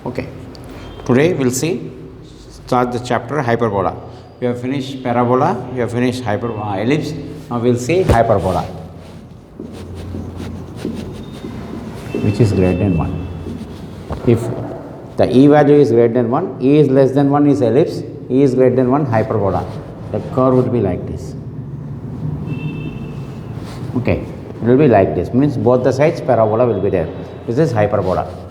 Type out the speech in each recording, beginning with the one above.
Okay. Today we'll start the chapter hyperbola. We have finished parabola, we have finished ellipse. Now we'll see hyperbola, which is greater than 1. If the E value is greater than 1, E is less than 1 is ellipse, E is greater than 1 hyperbola. The curve would be like this. Okay, it will be like this, means both the sides parabola will be there. This is hyperbola.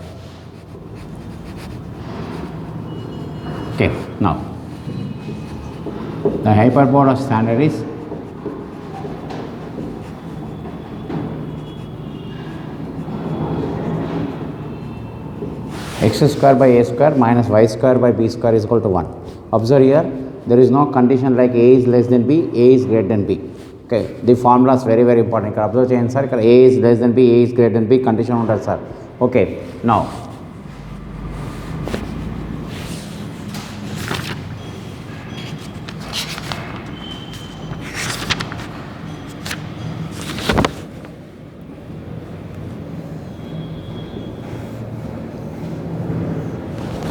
Okay, now the hyperbola standard is x square by a square minus y square by b square is equal to 1. Observe here, there is no condition like a is less than b, a is greater than b. Okay, the formula is very important. Observe change sir, a is less than b, a is greater than b, condition on that sir. Okay, now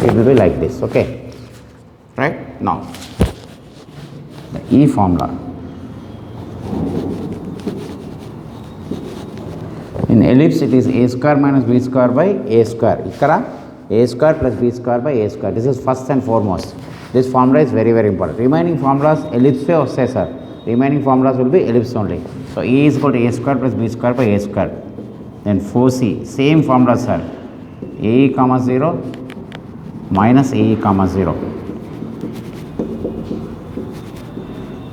it will be like this. Okay, right? Now the E formula in ellipse, it is a square minus b square by a square. Ikkada a square plus b square by a square. This is first and foremost. This formula is very important. Remaining formulas ellipse pe vastayi sir. Remaining formulas will be ellipse only. So E is equal to a square plus b square by a square. Then 4c, same formula sir. A comma 0 minus a comma 0.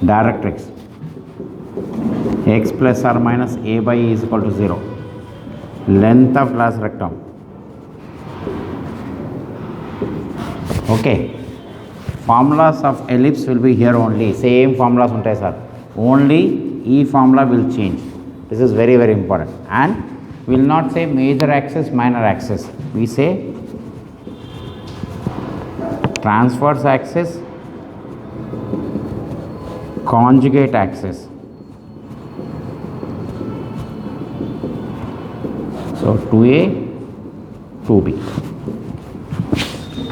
Directrix x plus or minus a by e is equal to 0. Length of last rectum. Okay, formulas of ellipse will be here only. Same formulas untai sir. Only E formula will change. This is very important. And we will not say major axis, minor axis. We say transverse axis, conjugate axis. So 2A, 2B.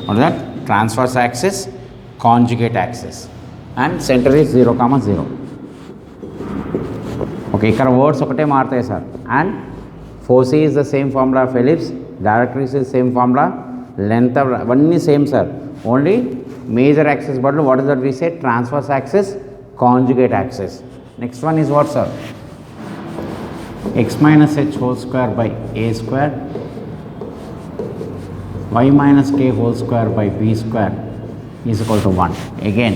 What is that? Transverse axis, conjugate axis, and center is 0, 0. Okay, ఇక్కడ words ఒకటే మారుతాయి sir. And 4C is the same formula of ellipse, directrix is same formula, length of అవన్నీ same sir. Only major axis బదులు what is that we say? Transverse axis, conjugate axis. Next one is what sir? X minus h whole square by a square, y minus k whole square by b square is equal to 1. Again,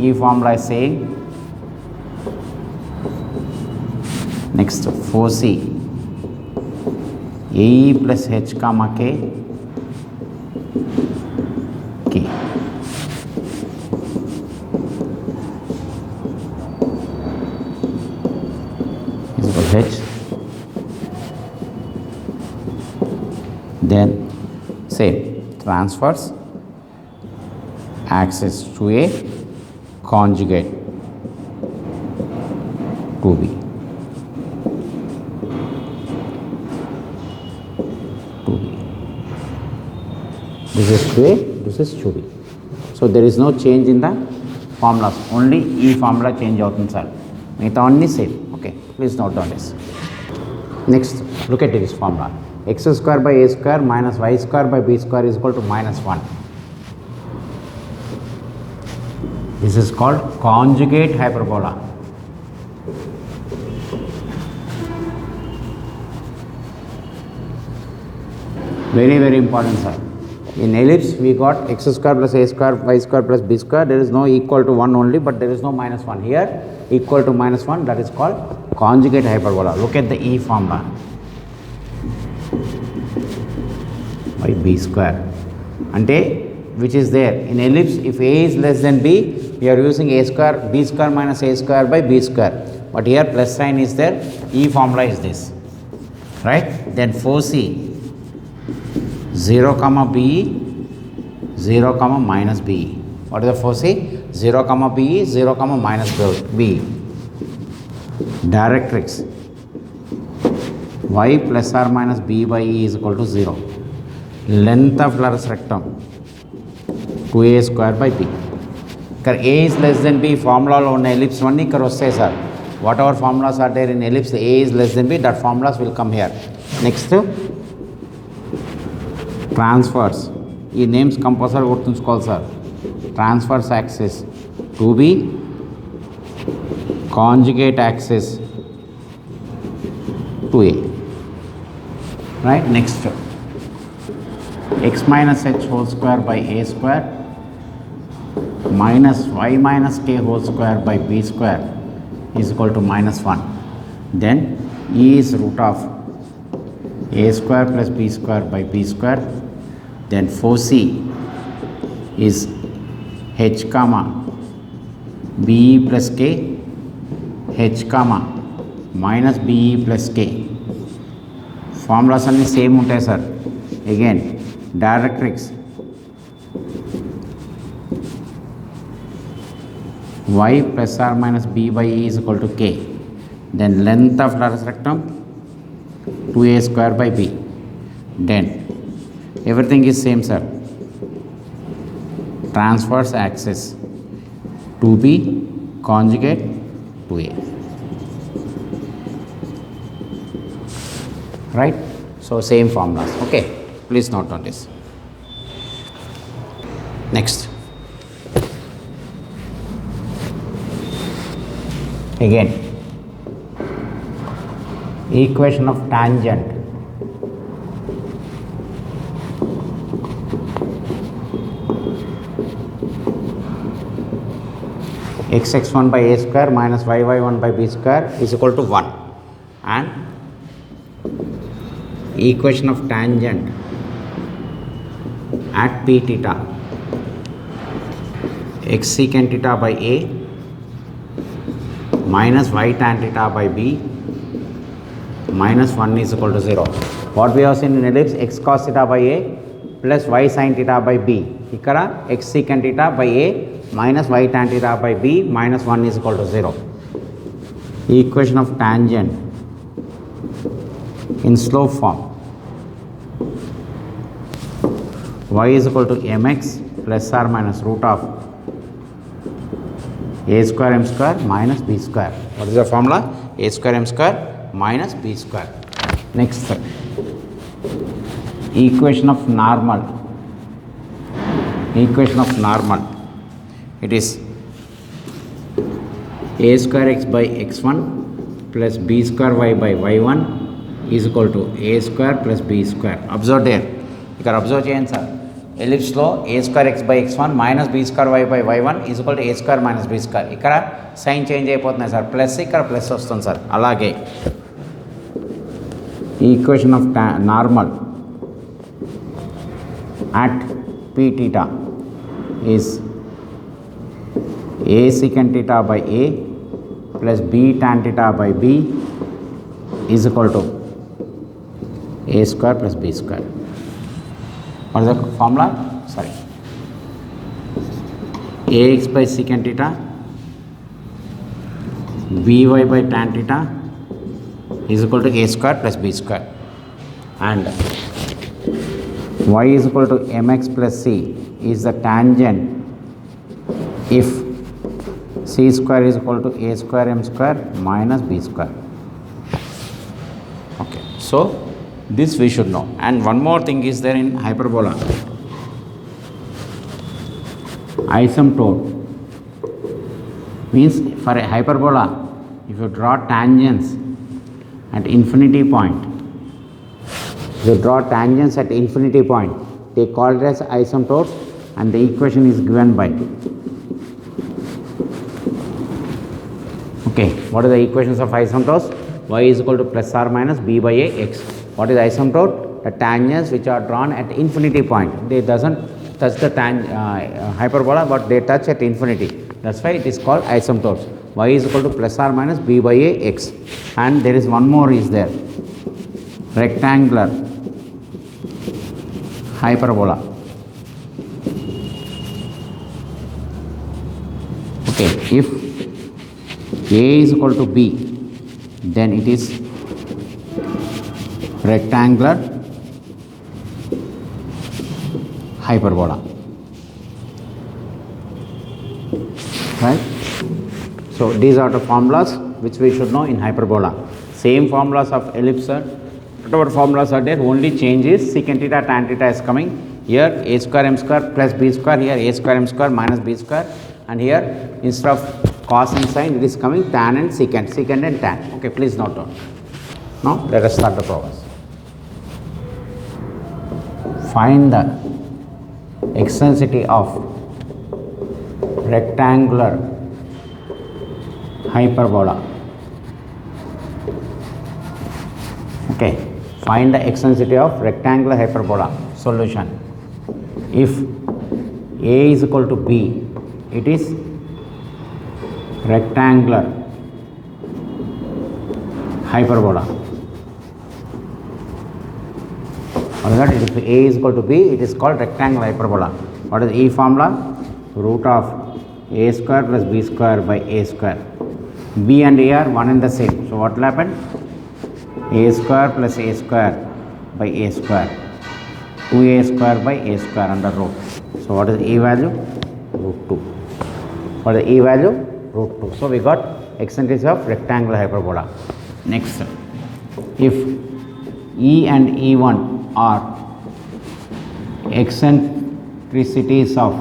E formula is saying next 4c ae plus h comma k is equal to h. Then same transverse axis to a, conjugate to b. This is to a, this is to b. So there is no change in the formulas. Only E formula change అవుతుంది sir. మిగతా అన్ని same. Okay, please note down this. Next, look at this formula. X square by a square minus y square by b square is equal to minus 1. This is called conjugate hyperbola. Very important sir. In ellipse we got x square plus a square y square plus b square. There is no equal to 1 only, but there is no minus 1. Here equal to minus 1, that is called conjugate hyperbola. Look at the E formula. By b square ante which is there in ellipse. If a is less than b, we are using a square b square minus a square by b square, but here plus sign is there. E formula is this, right? Then 4c 0 comma b, 0 comma minus b. What is the 4c? 0 comma b, 0 comma minus b. Directrix y plus or minus b by e is equal to 0. length of lateral rectum 2a square by b. ఇక్కడ a is less than b ఫార్ములాలో ఉన్న ellipse అన్నీ ఇక్కడ వస్తాయి sir. Whatever formulas are there in ellipse a is less than b, that formulas will come here. Next transverse, ఈ names compulsory గుర్తుంచుకోవాలి sir. Transverse axis 2b, conjugate axis 2a. Right. Next x minus h whole square by a square minus y minus k whole square by b square is equal to minus 1. Then e is root of a square plus b square by b square. Then 4c is h comma be plus k, h comma minus be plus k. Formulas అన్నీ same ఉంటాయి sir. Again directrix y plus or minus b by e is equal to k. Then length of lateral rectum 2a square by b. Then everything is same sir. Transverse axis 2b conjugate 2a. Right? So same formulas. Okay, please note on this. Next, again equation of tangent x(x1) by a square minus y(y1) by b square is equal to 1, and equation of tangent at p theta x secant theta by a minus y tan theta by b minus 1 is equal to 0. What we have seen in ellipse, x cos theta by a plus y sin theta by b. ఇక్కడ x secant theta by a minus y tan theta by b minus 1 is equal to 0. Equation of tangent in slope form, y is equal to mx plus or minus root of a square m square minus b square. What is the formula? A square m square minus b square. Next, equation of normal. Equation of normal, it is a square x by x1 plus b square y by y1 is equal to a square plus b square. Observe there. ఇక్కడ observe చేయండి sir. ఎలిప్స్లో a square x by x1 minus b square y by y1 is equal to a square minus b square. ఇక్కడ sign change అయిపోతున్నాయి sir. Plus ఇక్కడ plus వస్తుంది sir. అలాగే equation of normal at p theta is a secant theta by a plus b tan theta by b is equal to a square plus b square. What is the formula? Sorry, ax by secant theta by by tan theta is equal to a square plus b square, and y is equal to mx plus c is the tangent if c square is equal to a square m square minus b square. Okay, so this we should know. And one more thing is there in hyperbola. Asymptote means for a hyperbola, if you draw tangents at infinity point, if you draw tangents at infinity point, they call it as asymptotes, and the equation is given by, okay, what are the equations of asymptotes? Y is equal to plus or minus b by a x. What is asymptote? The tangents which are drawn at infinity point, they doesn't touch the hyperbola, but they touch at infinity. That's why it is called asymptotes. Y is equal to plus or minus b by a x. And there is one more is there, rectangular hyperbola. Okay, if a is equal to b, then it is rectangular hyperbola, right? So these are the formulas which we should know in hyperbola. Same formulas of ellipse, whatever formulas are there, only change is secant theta tan theta is coming. Here a square m square plus b square, here a square m square minus b square, and here instead of cos and sin it is coming tan and secant and tan. Okay, please note down. Now let us start the problems. Find the eccentricity of rectangular hyperbola. Okay, find the eccentricity of rectangular hyperbola. Solution: if a is equal to b, it is rectangular hyperbola. Or that if a is equal to b, it is called rectangular hyperbola. What is E formula? Root of a square plus b square by a square. B and a are one and the same. So what will happen? A square plus a square by a square. 2a square by a square under root. So what is E value? Root 2. What is E value? Root 2. So we got eccentricity of rectangular hyperbola. Next, if E and E1 are eccentricities of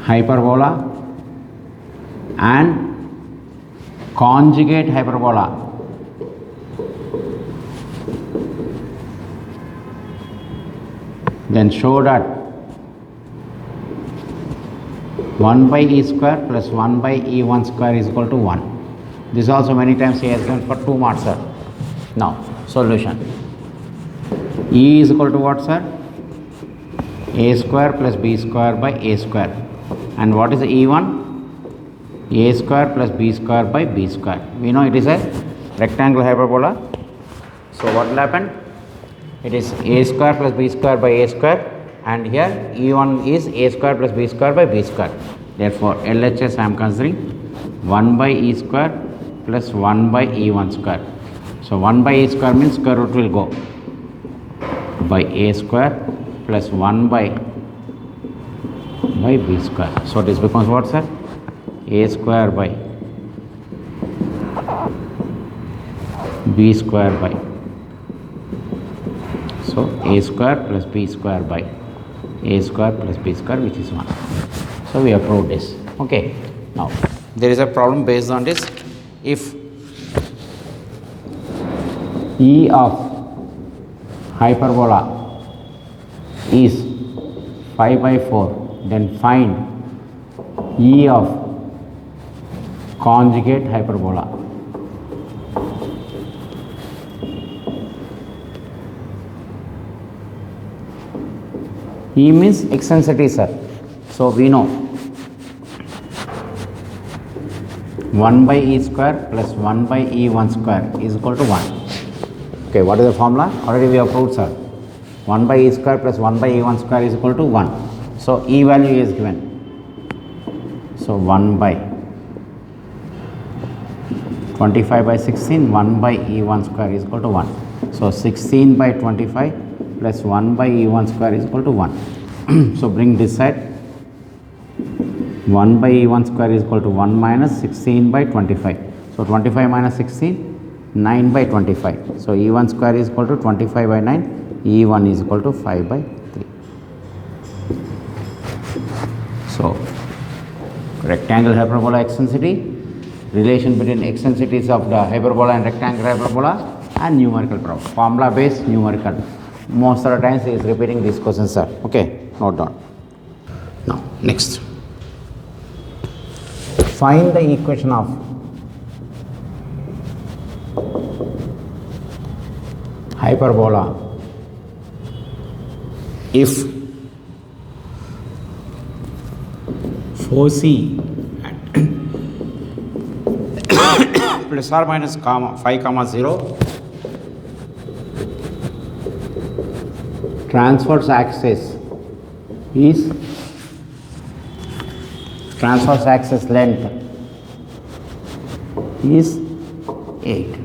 hyperbola and conjugate hyperbola, then show that 1 by E square plus 1 by E1 square is equal to 1. This also many times he has given for 2 marks, sir. Now solution: E is equal to what, sir? A square plus b square by a square. And what is E1? A square plus b square by b square. We know it is a rectangular hyperbola. So what will happen? It is a square plus b square by a square, and here E1 is a square plus b square by b square. Therefore LHS I am considering 1 by E square plus 1 by E1 square. So 1 by E square means square root will go by a square plus 1 by b square. So this becomes what, sir? A square by b square by, so a square plus b square by a square plus b square, which is 1. So we have proved this. Okay, now there is a problem based on this. If E of hyperbola is 5 by 4, then find E of conjugate hyperbola. E means eccentricity, sir. So we know 1 by E square plus 1 by E1 square is equal to 1. Okay, what is the formula? Already we have proved, sir. 1 by E square plus 1 by E1 square is equal to 1. So E value is given. So 1 by 25 by 16, 1 by E1 square is equal to 1. So 16 by 25 plus 1 by E1 square is equal to 1. So bring this side. 1 by E1 square is equal to 1 minus 16 by 25. So 25 minus 16, 9 by 25. So E1 square is equal to 25 by 9. E1 is equal to 5 by 3. So rectangle hyperbola eccentricity, relation between eccentricities of the hyperbola and rectangular hyperbola, and numerical problem. Formula based numerical. Most of the times he is repeating these questions, sir. Okay, note down. Now next, find the equation of hyperbola if 4c plus or minus 5 0 transverse axis is transverse axis length is 8.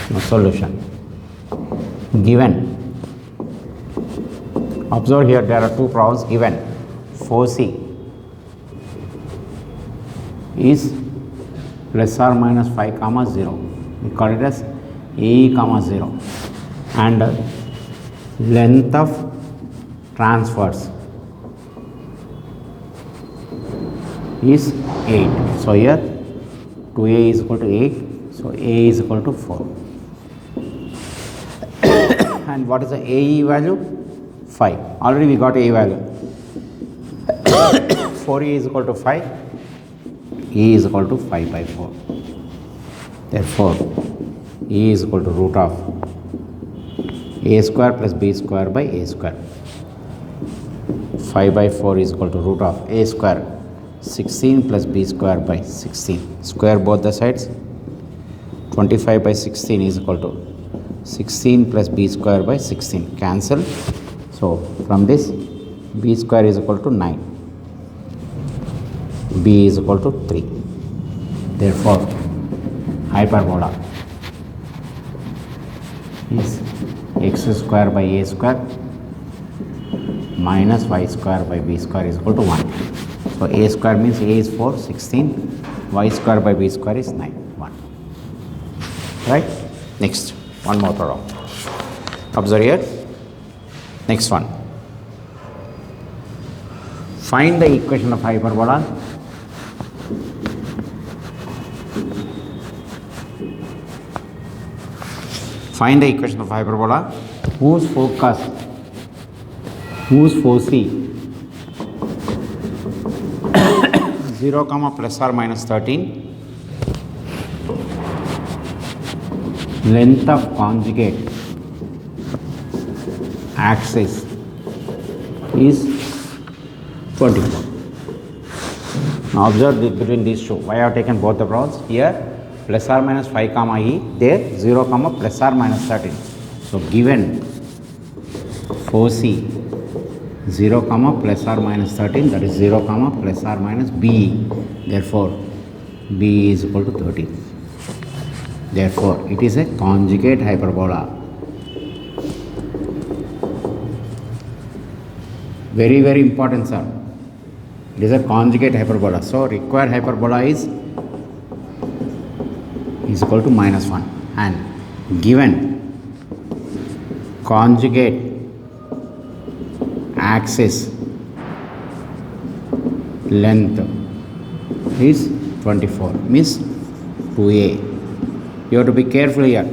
Now solution: given Observe here, there are two problems given. 4c is plus or minus 5 comma 0. We call it as AE comma 0, and length of transverse is 8. So here 2A is equal to 8, so A is equal to 4. And what is the AE value? 5. Already we got A value. 4E is equal to 5, E is equal to 5 by 4. Therefore, E is equal to root of A square plus B square by A square. 5 by 4 is equal to root of A square 16 plus B square by 16. Square both the sides. 25 by 16 is equal to 16 plus B square by 16. Cancel. So, from this B square is equal to 9. B is equal to 3. Therefore, hyperbola is x square by A square minus y square by B square is equal to 1. So, A square means A is 4, 16, y square by B square is 9, 1. Right? Next, one more problem. Observe here. Next one. Find the equation of hyperbola. Find the equation of hyperbola whose focus, whose foci 0 comma plus or minus 13, length of conjugate axis is 24. Now observe between these two. Why I have taken both the problems? Here plus or minus 5 comma E, there 0 comma plus or minus 13. So given foci 0 comma plus or minus 13, that is 0 comma plus or minus B. Therefore, B is equal to 13. Therefore, it is a conjugate hyperbola. Very, very important, sir. It is a conjugate hyperbola. So, required hyperbola is equal to minus 1. And given conjugate axis length is 24, means 2A. You have to be careful here.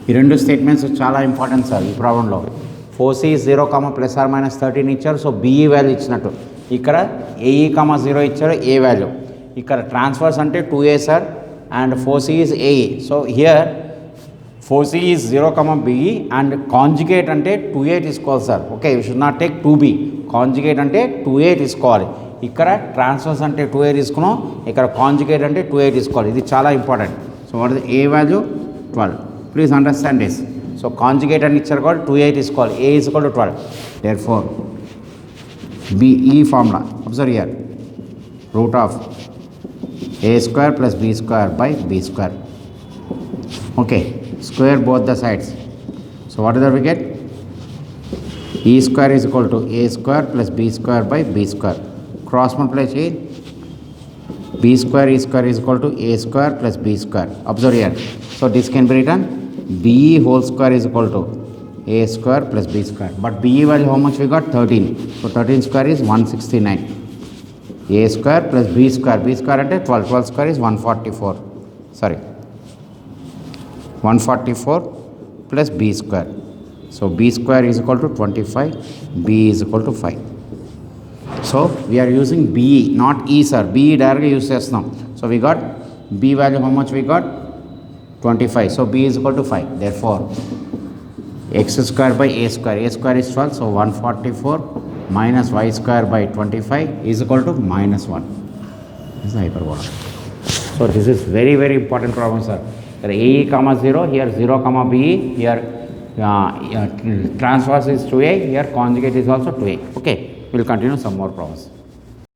ఈ రెండు statements చాలా important sir ఈ ప్రాబ్లంలో. ఫోసి 0 comma plus are minus 13 ఇచ్చారు, so BE value ఇచ్చినట్టు. ఇక్కడ AE comma 0 ఇచ్చారు, ఏ value. ఇక్కడ ట్రాన్స్ఫర్స్ అంటే 2A sir, and foci is a e. So here foci is 0 comma b e and conjugate అంటే 2A తీసుకోవాలి sir. Okay, you should not take 2B. Conjugate అంటే 2A తీసుకోవాలి. ఇక్కడ ట్రాన్స్ఫర్స్ అంటే 2A తీసుకున్నాం, ఇక్కడ కాంజుగేట్ అంటే 2A తీసుకోవాలి. ఇది చాలా important. So what is A value? 12. Please understand this. So conjugate అని ఇచ్చారు కాబట్టి 2A తీసుకోవాలి. A is equal to 12. Therefore B ఈ formula observe here, root of A square plus B square by B square. Okay, square both the sides. So what is that we get? E square is equal to A square plus B square by B square. Cross multiply change. B square E square is equal to A square plus B square. Observe here. So this can be written BE whole square is equal to A square plus B square. But BE value how much we got? 13. So 13 square is 169. A square plus B square. B square అంటే 12. 12 square is 144. Sorry. 144 plus B square. So B square is equal to 25. B is equal to 5. So we are using BE, not E sir. BE directly use చేస్తున్నాం. So we got B value how much we got? 25. So B is equal to 5. Therefore, x square by A square. A square is 12. So 144 minus y square by 25 is equal to minus 1. This is the hyperbola. So this is very, very important problem, sir. Here AE comma 0, here 0 comma BE, here transverse is 2A, here conjugate is also 2A. Okay, we will continue some more problems.